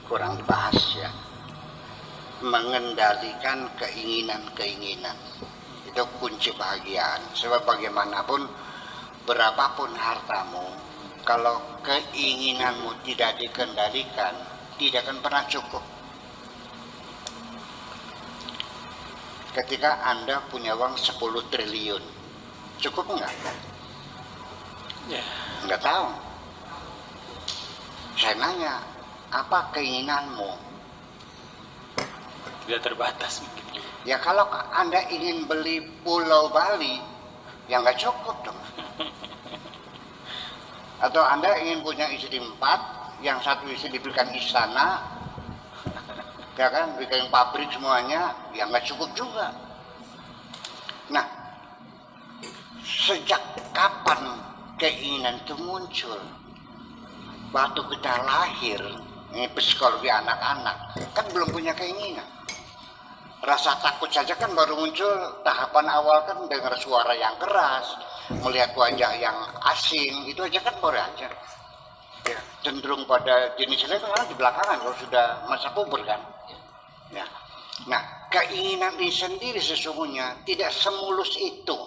kurang dibahas ya. Mengendalikan keinginan-keinginan itu kunci bahagiaan. Sebab bagaimanapun, berapapun hartamu, kalau keinginanmu tidak dikendalikan, tidak akan pernah cukup. Ketika Anda punya uang 10 triliun, cukup enggak? Ya. Enggak tahu. Saya nanya, apa keinginanmu? Tidak terbatas mungkin. Ya kalau Anda ingin beli Pulau Bali, ya nggak cukup dong. Atau Anda ingin punya istri 4, yang satu istri diberikan istana, ya kan, bikin pabrik semuanya, ya nggak cukup juga. Nah, sejak kapan keinginan itu muncul? Waktu kita lahir, ini psikologi anak-anak, kan belum punya keinginan. Rasa takut saja kan baru muncul tahapan awal, kan dengar suara yang keras, melihat wajah yang asing, itu aja kan baru aja. Ya, cenderung pada jenisnya itu kan di belakangan kalau sudah masa puber kan. Ya. Nah, keinginan ini sendiri sesungguhnya tidak semulus itu.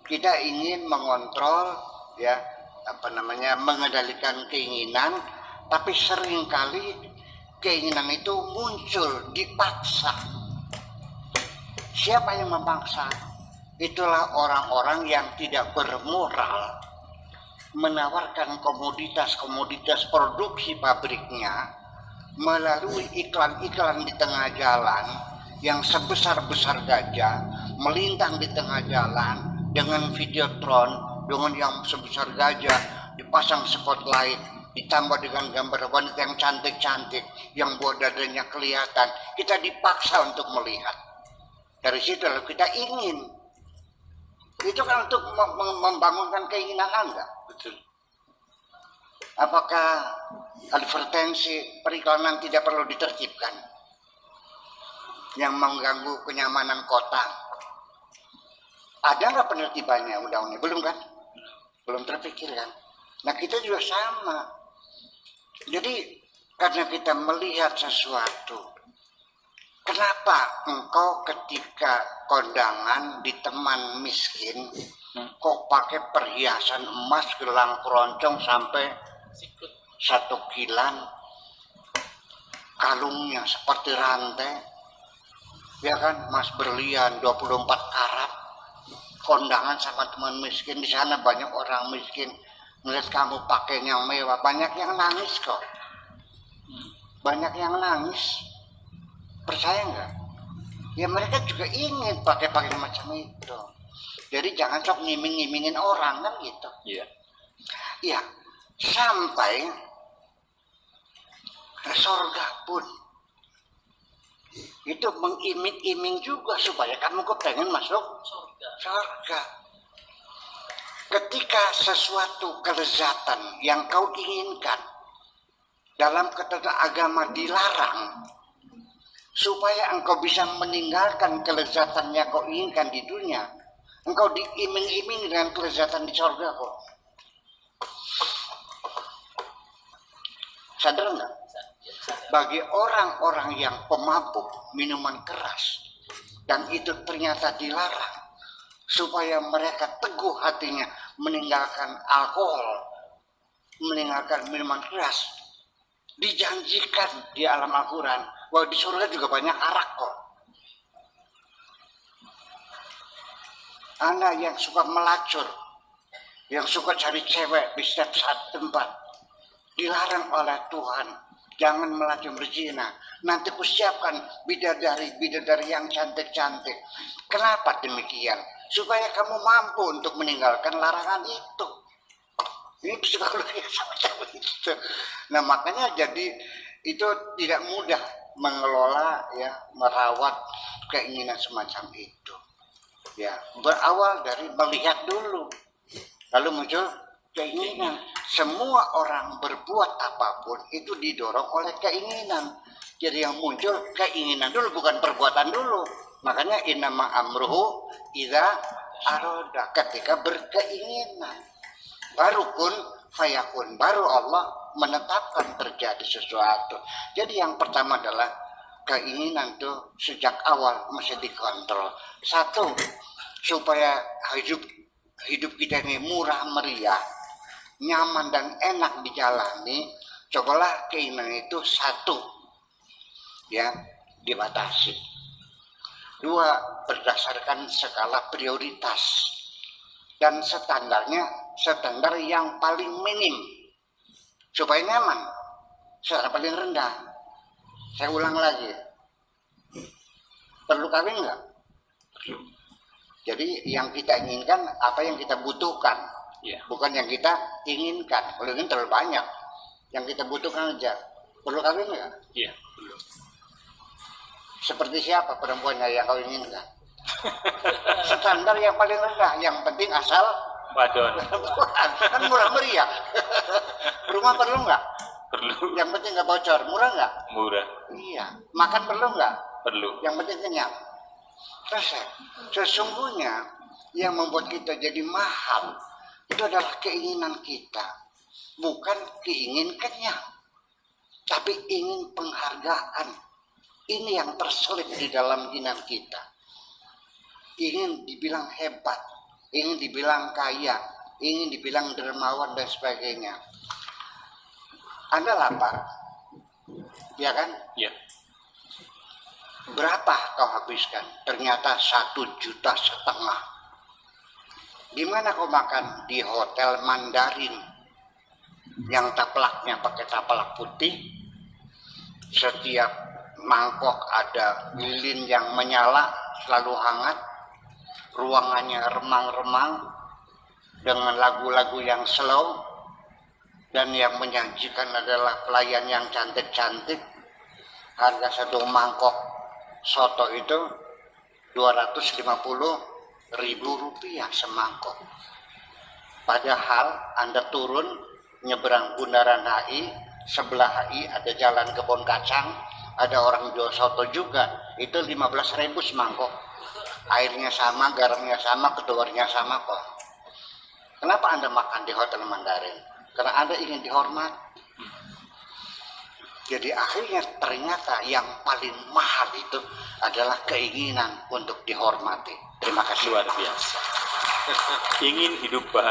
Kita ingin mengontrol, ya, mengendalikan keinginan, tapi seringkali keinginan itu muncul dipaksa. Siapa yang memaksa? Itulah orang-orang yang tidak bermoral, menawarkan komoditas-komoditas produksi pabriknya melalui iklan-iklan di tengah jalan yang sebesar-besar gajah, melintang di tengah jalan dengan videotron, dengan yang sebesar gajah, dipasang spotlight, ditambah dengan gambar wanita yang cantik-cantik, yang buat dadanya kelihatan. Kita dipaksa untuk melihat. Dari situ lalu kita ingin. Itu kan untuk membangunkan keinginan Anda. Betul. Apakah advertensi periklanan tidak perlu ditertibkan? Yang mengganggu kenyamanan kota. Ada nggak penertibannya undang-undangnya? Belum kan? Belum terpikir kan? Nah kita juga sama. Jadi karena kita melihat sesuatu, kenapa engkau ketika kondangan di teman miskin kok pakai perhiasan emas, gelang keroncong sampai 1 kilan, kalungnya seperti rantai, ya kan, emas berlian 24 karat, kondangan sama teman miskin. Di sana banyak orang miskin, melihat kamu pakai yang mewah, banyak yang nangis kok, banyak yang nangis. Percaya nggak? Ya mereka juga ingin pakai macam itu. Jadi jangan sok ngiming-ngimingin orang kan gitu. Iya. Iya. Sampai ke surga pun itu mengiming-iming juga supaya kamu kepengen masuk surga. Ketika sesuatu kelezatan yang kau inginkan dalam ketetapan agama dilarang, supaya engkau bisa meninggalkan kelezatan yang kau inginkan di dunia, engkau diiming-iming dengan kelezatan di surga kok. Sadar nggak? Bagi orang-orang yang pemabuk minuman keras, dan itu ternyata dilarang, supaya mereka teguh hatinya meninggalkan alkohol, meninggalkan minuman keras, dijanjikan di alam Al-Quran bahwa di surga juga banyak arak kok. Anda yang suka melacur, yang suka cari cewek di setiap saat tempat, dilarang oleh Tuhan, jangan melacur berzina. Nanti kusiapkan bidadari yang cantik-cantik. Kenapa demikian? Supaya kamu mampu untuk meninggalkan larangan itu. Ini psikologi semacam itu. Nah makanya jadi itu tidak mudah mengelola, ya, merawat keinginan semacam itu. Ya, berawal dari melihat dulu, lalu muncul keinginan. Semua orang berbuat apapun itu didorong oleh keinginan. Jadi yang muncul keinginan dulu, bukan perbuatan dulu. Makanya innama amruhu idza aroda, ketika berkeinginan baru kun fayakun, baru Allah menetapkan terjadi sesuatu. Jadi yang pertama adalah keinginan tuh sejak awal mesti dikontrol. Satu, supaya hidup kita ini murah meriah, nyaman dan enak dijalani, cobalah keinginan itu satu, ya, dibatasi. Dua, berdasarkan skala prioritas dan standar yang paling minim supaya nyaman. Standar paling rendah, saya ulang lagi, perlu kawin nggak? Jadi yang kita inginkan apa yang kita butuhkan, bukan yang kita inginkan. Kalau ingin terlalu banyak, yang kita butuhkan aja. Perlu kawin nggak? Iya, belum. Seperti siapa perempuannya yang kau inginkan? Standar yang paling rendah, yang penting asal Wadon. kan murah meriah. Rumah perlu nggak? Perlu. Yang penting nggak bocor. Murah nggak? Murah. Iya. Makan perlu nggak? Perlu. Yang penting kenyang. Terus sesungguhnya yang membuat kita jadi mahal itu adalah keinginan kita, bukan keingin kenyang, tapi ingin penghargaan. Ini yang terselip di dalam keinginan kita. Ingin dibilang hebat, ingin dibilang kaya, ingin dibilang dermawan dan sebagainya. Anda lapar, ya kan? Iya. Berapa kau habiskan? Ternyata 1,5 juta. Gimana kau makan? Di hotel Mandarin yang taplaknya pakai taplak putih. Setiap mangkok ada lilin yang menyala, selalu hangat. Ruangannya remang-remang dengan lagu-lagu yang slow, dan yang menyajikan adalah pelayan yang cantik-cantik. Harga satu mangkok soto itu 250.000 rupiah semangkok. Padahal Anda turun nyeberang Bundaran HI, sebelah HI ada jalan Kebon Kacang, ada orang jual soto juga, itu 15.000 semangkok. Airnya sama, garamnya sama, keduanya sama kok. Kenapa Anda makan di hotel Mandarin? Karena Anda ingin dihormat. Jadi akhirnya ternyata yang paling mahal itu adalah keinginan untuk dihormati. Terima kasih. Luar biasa. Ingin hidup bahagia.